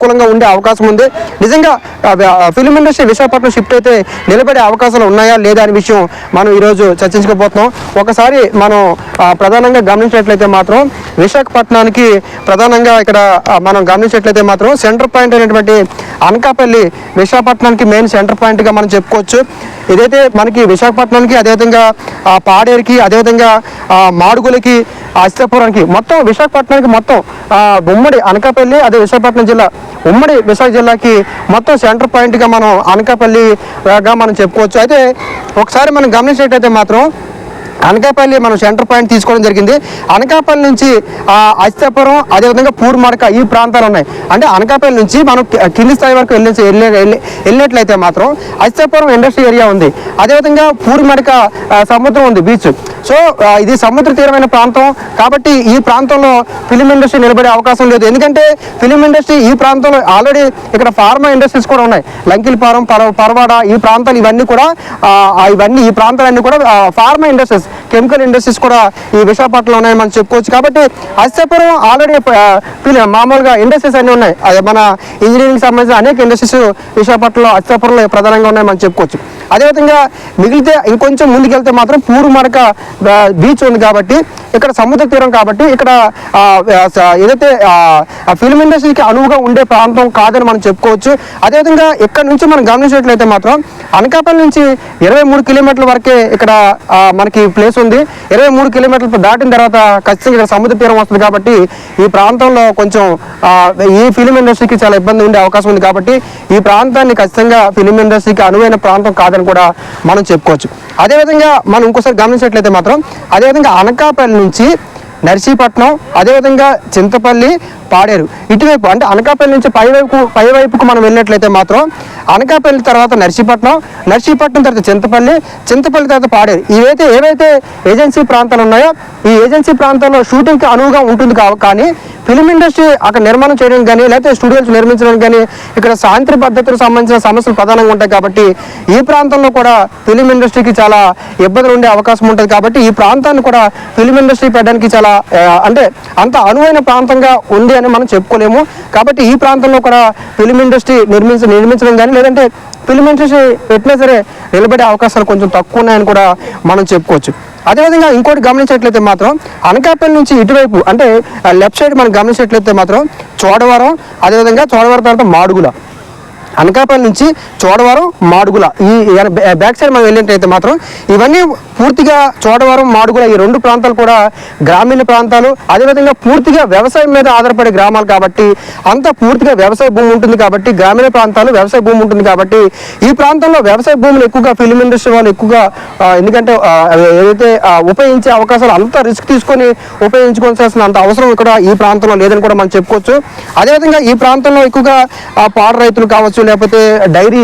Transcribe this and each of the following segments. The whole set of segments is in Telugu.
అనుకూలంగా ఉండే అవకాశం ఉంది. నిజంగా ఫిలిం ఇండస్ట్రీ విశాఖపట్నం షిఫ్ట్ అయితే నిలబడే అవకాశాలు ఉన్నాయా లేదా అనే విషయం మనం ఈరోజు చర్చించుకోబోతున్నాం. ఒకసారి మనం ప్రధానంగా గమనించినట్లయితే మాత్రం విశాఖపట్నానికి ప్రధానంగా ఇక్కడ మనం గమనించినట్లయితే మాత్రం సెంటర్ పాయింట్ అయినటువంటి అనకాపల్లి విశాఖపట్నానికి మెయిన్ సెంటర్ పాయింట్గా మనం చెప్పుకోవచ్చు. ఏదైతే మనకి విశాఖపట్నానికి, అదేవిధంగా పాడేరుకి, అదేవిధంగా మాడుగులకి, అశ్వాపురానికి, మొత్తం విశాఖపట్నానికి మొత్తం ఉమ్మడి అనకాపల్లి అదే విశాఖపట్నం జిల్లా ఉమ్మడి విశాఖ జిల్లాకి మొత్తం సెంటర్ పాయింట్గా మనం అనకాపల్లిగా మనం చెప్పుకోవచ్చు. అయితే ఒకసారి మనం గమనించేటైతే మాత్రం అనకాపల్లి మనం సెంటర్ పాయింట్ తీసుకోవడం జరిగింది. అనకాపల్లి నుంచి అశ్వాపురం, అదేవిధంగా పూర్మడక ఈ ప్రాంతాలు ఉన్నాయి. అంటే అనకాపల్లి నుంచి మనం కింది స్థాయి వరకు వెళ్ళినట్లయితే మాత్రం అశ్వాపురం ఇండస్ట్రీ ఏరియా ఉంది, అదేవిధంగా పూర్మడక సముద్రం ఉంది, బీచ్. సో ఇది సముద్ర తీరమైన ప్రాంతం కాబట్టి ఈ ప్రాంతంలో ఫిలిం ఇండస్ట్రీ నిలబడే అవకాశం లేదు. ఎందుకంటే ఫిలిం ఇండస్ట్రీ ఈ ప్రాంతంలో ఆల్రెడీ ఇక్కడ ఫార్మా ఇండస్ట్రీస్ కూడా ఉన్నాయి. లంకిలపాలెం, పరవాడ ఈ ప్రాంతాలు ఇవన్నీ కూడా ఈ ప్రాంతాలన్నీ కూడా ఫార్మా ఇండస్ట్రీస్, కెమికల్ ఇండస్ట్రీస్ కూడా ఈ విశాఖపట్నంలో ఉన్నాయని మనం చెప్పుకోవచ్చు. కాబట్టి అశ్వాపురం ఆల్రెడీ మామూలుగా ఇండస్ట్రీస్ అన్నీ ఉన్నాయి. మన ఇంజనీరింగ్ సంబంధించిన అనేక ఇండస్ట్రీస్ విశాఖపట్నంలో అశ్వాపురంలో ప్రధానంగా ఉన్నాయని మనం చెప్పుకోవచ్చు. అదేవిధంగా మిగిలితే ఇంకొంచెం ముందుకెళ్తే మాత్రం పూర్మడక బీచ్ ఉంది కాబట్టి ఇక్కడ సముద్ర తీరం కాబట్టి ఇక్కడ ఏదైతే ఫిల్మ్ ఇండస్ట్రీకి అనువుగా ఉండే ప్రాంతం కాదని మనం చెప్పుకోవచ్చు. అదేవిధంగా ఇక్కడ నుంచి మనం గమనించినట్లయితే మాత్రం అనకాపల్లి నుంచి 23 కిలోమీటర్ల వరకే ఇక్కడ మనకి ప్లేస్ ఉంది. 23 కిలోమీటర్లు దాటిన తర్వాత ఖచ్చితంగా ఇక్కడ సముద్ర తీరం వస్తుంది కాబట్టి ఈ ప్రాంతంలో కొంచెం ఈ ఫిలిం ఇండస్ట్రీకి చాలా ఇబ్బంది ఉండే అవకాశం ఉంది. కాబట్టి ఈ ప్రాంతాన్ని ఖచ్చితంగా ఫిలిం ఇండస్ట్రీకి అనువైన ప్రాంతం కాదని కూడా మనం చెప్పుకోవచ్చు. అదేవిధంగా మనం ఇంకోసారి గమనించినట్లయితే మాత్రం అదేవిధంగా అనకాపల్లి నుంచి నర్సీపట్నం, అదేవిధంగా చింతపల్లి, పాడేరు ఇటువైపు అంటే అనకాపల్లి నుంచి పైవైపుకు మనం వెళ్ళినట్లయితే మాత్రం అనకాపల్లి తర్వాత నర్సీపట్నం తర్వాత చింతపల్లి తర్వాత పాడేరు ఏవైతే ఏజెన్సీ ప్రాంతాలు ఉన్నాయో ఈ ఏజెన్సీ ప్రాంతాల్లో షూటింగ్కి అనువుగా ఉంటుంది. కానీ ఫిలిం ఇండస్ట్రీ అక్కడ నిర్మాణం చేయడం కానీ లేకపోతే స్టూడియోస్ నిర్మించడం కానీ ఇక్కడ శాంతి భద్రతకు సంబంధించిన సమస్యలు ప్రధానంగా ఉంటాయి. కాబట్టి ఈ ప్రాంతంలో కూడా ఫిలిం ఇండస్ట్రీకి చాలా ఇబ్బందులు ఉండే అవకాశం ఉంటుంది. కాబట్టి ఈ ప్రాంతాన్ని కూడా ఫిలిం ఇండస్ట్రీ పెట్టడానికి చాలా అంటే అంత అనువైన ప్రాంతంగా ఉంది అని మనం చెప్పుకోలేము. కాబట్టి ఈ ప్రాంతంలో కూడా ఫిలిం ఇండస్ట్రీ నిర్మించడం కానీ లేదంటే ఫిలిం ఇండస్ట్రీ పెట్టినా సరే నిలబడే అవకాశాలు కొంచెం తక్కువ ఉన్నాయని కూడా మనం చెప్పుకోవచ్చు. అదేవిధంగా ఇంకోటి గమనించినట్లయితే మాత్రం అనకాపల్లి నుంచి ఇటువైపు అంటే లెఫ్ట్ సైడ్ మనం గమనించినట్లయితే మాత్రం చోడవరం, అదేవిధంగా చోడవరం తర్వాత మాడుగుల, అనకాపల్లి నుంచి చోడవరం, మాడుగుల ఈ బ్యాక్ సైడ్ మనం వెళ్ళినట్లయితే మాత్రం ఇవన్నీ పూర్తిగా చోడవరం, మాడుగుల ఈ రెండు ప్రాంతాలు కూడా గ్రామీణ ప్రాంతాలు, అదేవిధంగా పూర్తిగా వ్యవసాయం మీద ఆధారపడే గ్రామాలు కాబట్టి అంతా పూర్తిగా వ్యవసాయ భూమి ఉంటుంది. కాబట్టి గ్రామీణ ప్రాంతాలు వ్యవసాయ భూమి ఉంటుంది. కాబట్టి ఈ ప్రాంతంలో వ్యవసాయ భూములు ఎక్కువగా ఫిలిం ఇండస్ట్రీ వాళ్ళు ఎక్కువగా ఎందుకంటే ఏదైతే ఉపయోగించే అవకాశాలు అంత రిస్క్ తీసుకొని ఉపయోగించుకోవాల్సిన అంత అవసరం ఇక్కడ ఈ ప్రాంతంలో లేదని కూడా మనం చెప్పుకోవచ్చు. అదేవిధంగా ఈ ప్రాంతంలో ఎక్కువగా పాల రైతులు కావచ్చు, లేకపోతే డైరీ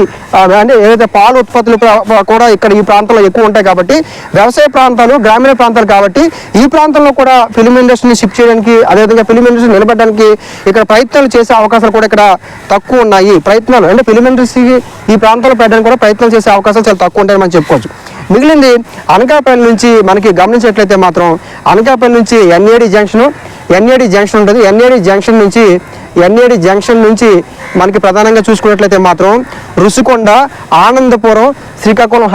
అంటే ఏదైతే పాల ఉత్పత్తులు కూడా ఇక్కడ ఈ ప్రాంతంలో ఎక్కువ ఉంటాయి. కాబట్టి వ్యవసాయ ప్రాంతాలు, గ్రామీణ ప్రాంతాలు కాబట్టి ఈ ప్రాంతంలో కూడా ఫిలిం ఇండస్ట్రీని షిఫ్ట్ చేయడానికి, అదేవిధంగా ఫిలిం ఇండస్ట్రీ నిలబెట్టడానికి ఇక్కడ ప్రయత్నాలు చేసే అవకాశాలు కూడా ఇక్కడ తక్కువ ఉన్నాయి. ప్రయత్నాలు అంటే ఫిలిం ఇండస్ట్రీకి ఈ ప్రాంతంలో పెట్టడానికి కూడా ప్రయత్నాలు చేసే అవకాశాలు చాలా తక్కువ ఉంటాయని మనం చెప్పుకోవచ్చు. మిగిలింది అనకాపల్లి నుంచి మనకి గమనించినట్లయితే మాత్రం అనకాపల్లి నుంచి ఎన్ఏడి జంక్షన్ ఉంటుంది. ఎన్ఏడి జంక్షన్ నుంచి మనకి ప్రధానంగా చూసుకున్నట్లయితే మాత్రం రుషికొండ, ఆనందపురం, శ్రీకాకుళం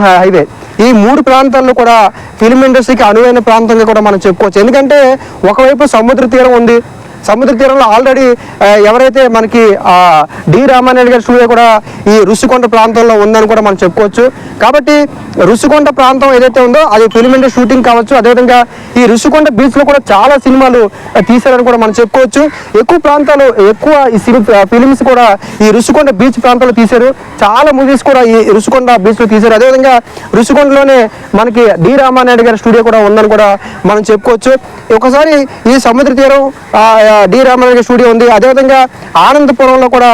హైవే ఈ మూడు ప్రాంతాల్లో కూడా ఫిలిం ఇండస్ట్రీకి అనువైన ప్రాంతంగా కూడా మనం చెప్పుకోవచ్చు. ఎందుకంటే ఒకవైపు సముద్ర తీరం ఉంది. సముద్ర తీరంలో ఆల్రెడీ ఎవరైతే మనకి డి రామానాయుడు గారి స్టూడియో కూడా ఈ రుషికొండ ప్రాంతంలో ఉందని కూడా మనం చెప్పుకోవచ్చు. కాబట్టి రుషికొండ ప్రాంతం ఏదైతే ఉందో అది ఫిలిం ఇండస్ట్రీ షూటింగ్ కావచ్చు. అదేవిధంగా ఈ రుషికొండ బీచ్లో కూడా చాలా సినిమాలు తీశారని కూడా మనం చెప్పుకోవచ్చు. ఎక్కువ ఈ ఫిలిమ్స్ కూడా ఈ రుషికొండ బీచ్ ప్రాంతంలో తీశారు. చాలా మూవీస్ కూడా ఈ రుషికొండ బీచ్లో తీశారు. అదేవిధంగా రుషికొండలోనే మనకి డి రామానాయుడు గారి స్టూడియో కూడా ఉందని కూడా మనం చెప్పుకోవచ్చు. ఒకసారి ఈ సముద్ర తీరం డి రామానాయుడు స్టూడియో ఉంది. అదేవిధంగా ఆనందపురంలో కూడా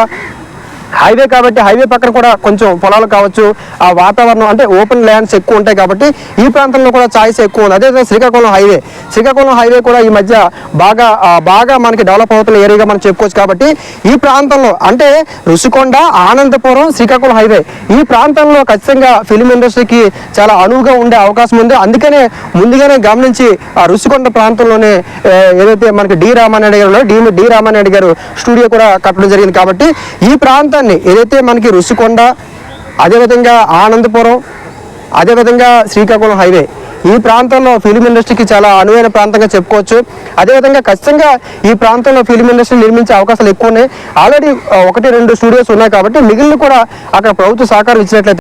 హైవే కాబట్టి హైవే పక్కన కూడా కొంచెం పొలాలు కావచ్చు, ఆ వాతావరణం అంటే ఓపెన్ ల్యాండ్స్ ఎక్కువ ఉంటాయి కాబట్టి ఈ ప్రాంతంలో కూడా ఛాయిస్ ఎక్కువ ఉంది. అదే శ్రీకాకుళం హైవే కూడా ఈ మధ్య బాగా మనకి డెవలప్ అవుతున్న ఏరియాగా మనం చెప్పుకోవచ్చు. కాబట్టి ఈ ప్రాంతంలో అంటే రుషికొండ, ఆనందపురం, శ్రీకాకుళం హైవే ఈ ప్రాంతంలో ఖచ్చితంగా ఫిలిం ఇండస్ట్రీకి చాలా అనువుగా ఉండే అవకాశం ఉంది. అందుకనే ముందుగానే గమనించి ఆ రుషికొండ ప్రాంతంలోనే ఏదైతే మనకి డి రామానాయుడు గారు స్టూడియో కూడా కట్టడం జరిగింది. కాబట్టి ఈ ప్రాంతాన్ని ఏదైతే మనకి రుషికొండ, అదేవిధంగా ఆనందపురం, అదేవిధంగా శ్రీకాకుళం హైవే ఈ ప్రాంతంలో ఫిలిం ఇండస్ట్రీకి చాలా అనువైన ప్రాంతంగా చెప్పుకోవచ్చు. అదేవిధంగా ఖచ్చితంగా ఈ ప్రాంతంలో ఫిలిం ఇండస్ట్రీ నిర్మించే అవకాశాలు ఎక్కువ ఉన్నాయి. ఆల్రెడీ 1-2 స్టూడియోస్ ఉన్నాయి కాబట్టి మిగిలిన కూడా అక్కడ ప్రభుత్వ సహకారం ఇచ్చినట్లయితే